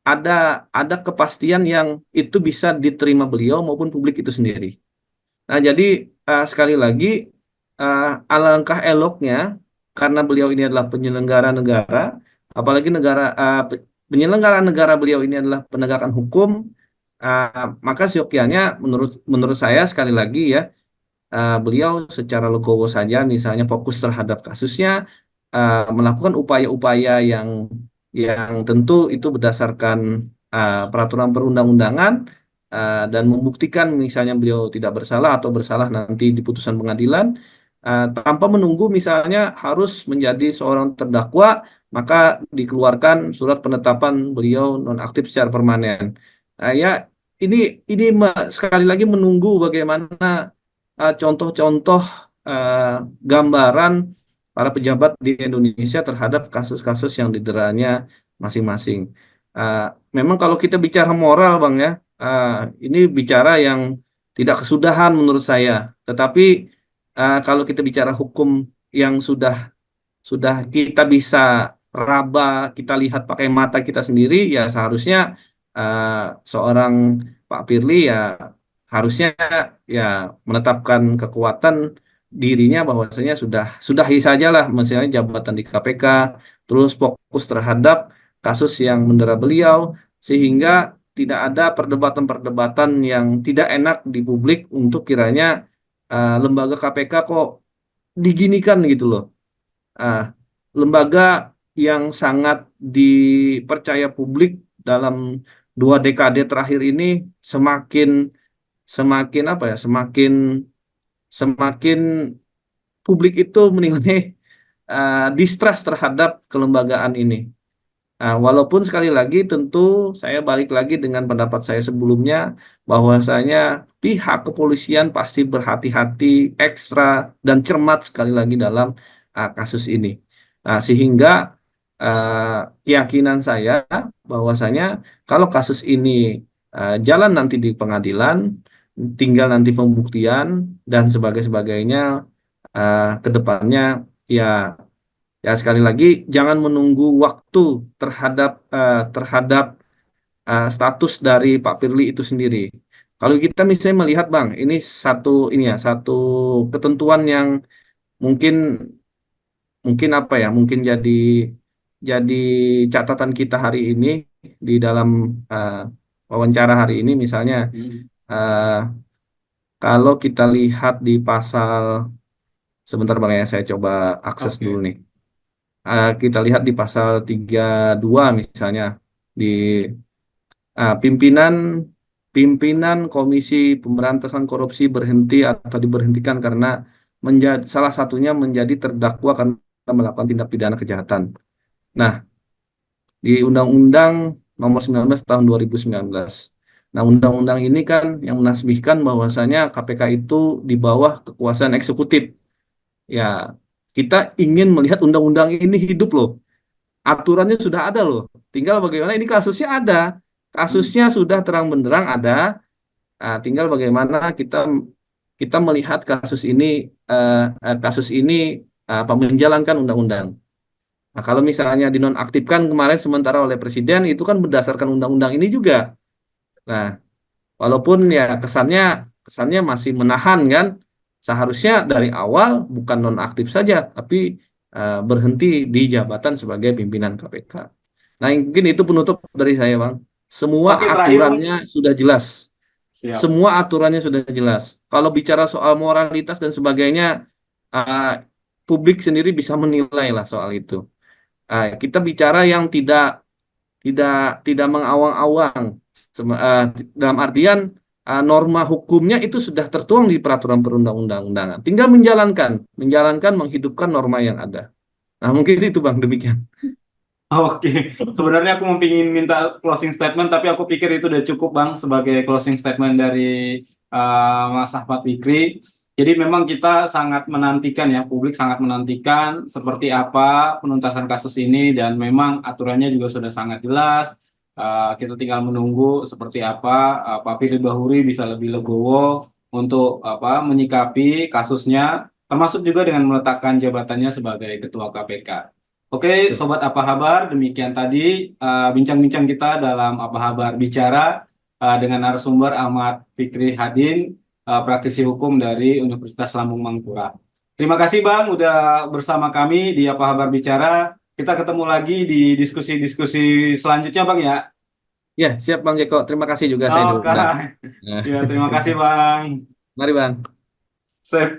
ada ada kepastian yang itu bisa diterima beliau maupun publik itu sendiri. Nah, jadi sekali lagi alangkah eloknya karena beliau ini adalah penyelenggara negara, apalagi penyelenggara negara beliau ini adalah penegakan hukum, maka seyogyanya menurut menurut saya sekali lagi ya, beliau secara legowo saja misalnya fokus terhadap kasusnya, melakukan upaya-upaya yang tentu itu berdasarkan peraturan perundang-undangan, dan membuktikan misalnya beliau tidak bersalah atau bersalah nanti di putusan pengadilan, tanpa menunggu misalnya harus menjadi seorang terdakwa maka dikeluarkan surat penetapan beliau nonaktif secara permanen. Ya ini sekali lagi menunggu bagaimana contoh-contoh eh, gambaran para pejabat di Indonesia terhadap kasus-kasus yang dideranya masing-masing. Eh, Memang kalau kita bicara moral, Bang ya, eh, ini bicara yang tidak kesudahan menurut saya. Tetapi kalau kita bicara hukum yang sudah kita bisa raba, kita lihat pakai mata kita sendiri, ya seharusnya eh, seorang Pak Firly ya harusnya ya menetapkan kekuatan dirinya bahwasanya sudahi sajalah misalnya jabatan di KPK, terus fokus terhadap kasus yang mendera beliau sehingga tidak ada perdebatan-perdebatan yang tidak enak di publik untuk kiranya lembaga KPK kok diginikan gitu loh. Ah, Lembaga yang sangat dipercaya publik dalam 2 dekade terakhir ini semakin semakin apa ya, semakin semakin publik itu menilai distrust terhadap kelembagaan ini. Walaupun sekali lagi tentu saya balik lagi dengan pendapat saya sebelumnya bahwasanya pihak kepolisian pasti berhati-hati ekstra dan cermat sekali lagi dalam kasus ini. Sehingga keyakinan saya bahwasanya kalau kasus ini jalan nanti di pengadilan, tinggal nanti pembuktian dan sebagainya ke depannya ya. Ya, sekali lagi jangan menunggu waktu terhadap status dari Pak Firly itu sendiri. Kalau kita misalnya melihat Bang, satu ketentuan yang mungkin mungkin apa ya, mungkin jadi catatan kita hari ini di dalam uh, wawancara hari ini misalnya, Hmm. uh, kalau kita lihat di pasal, sebentar Bang ya, saya coba akses dulu Oke. nih. Kita lihat di pasal 32 misalnya di pimpinan pimpinan Komisi Pemberantasan Korupsi berhenti atau diberhentikan karena salah satunya menjadi terdakwa karena melakukan tindak pidana kejahatan. Nah, di Undang-Undang Nomor 19 Tahun 2019. Nah, undang-undang ini kan yang menasbihkan bahwasanya KPK itu di bawah kekuasaan eksekutif. Ya, kita ingin melihat undang-undang ini hidup loh. Aturannya sudah ada loh. Tinggal bagaimana ini kasusnya ada. Hmm. Kasusnya sudah terang benderang ada. Tinggal bagaimana kita kita melihat kasus ini apa menjalankan undang-undang. Nah, kalau misalnya dinonaktifkan kemarin sementara oleh presiden itu kan berdasarkan undang-undang ini juga. Nah, walaupun ya kesannya masih menahan kan. Seharusnya dari awal bukan nonaktif saja, tapi berhenti di jabatan sebagai pimpinan KPK. Nah, mungkin itu penutup dari saya, Bang. Semua Oke, terakhir Bang. aturannya sudah jelas. Siap. Semua aturannya sudah jelas. Kalau bicara soal moralitas dan sebagainya, ah, publik sendiri bisa menilai lah soal itu. Kita bicara yang tidak tidak mengawang-awang. Dalam artian norma hukumnya itu sudah tertuang di peraturan perundang-undangan. Tinggal menjalankan, menghidupkan norma yang ada. Nah, mungkin itu Bang, demikian. Oke, sebenarnya aku mau pingin minta closing statement, tapi aku pikir itu udah cukup Bang sebagai closing statement dari Mas Ahmad Fikri. Jadi memang kita sangat menantikan ya, publik sangat menantikan seperti apa penuntasan kasus ini dan memang aturannya juga sudah sangat jelas. Kita tinggal menunggu seperti apa Pak Firly Bahuri bisa lebih legowo untuk apa menyikapi kasusnya, termasuk juga dengan meletakkan jabatannya sebagai Ketua KPK. Oke, Sobat Apa Kabar, demikian tadi bincang-bincang kita dalam Apa Kabar Bicara dengan narasumber Ahmad Fikri Hadin, praktisi hukum dari Universitas Lambung Mangkurat. Terima kasih Bang, udah bersama kami di Apa Kabar Bicara. Kita ketemu lagi di diskusi-diskusi selanjutnya Bang ya. Ya, siap Bang Jeko. Terima kasih juga saya Oke, diundang. Nah, ya terima kasih Bang. mari Bang. Sip.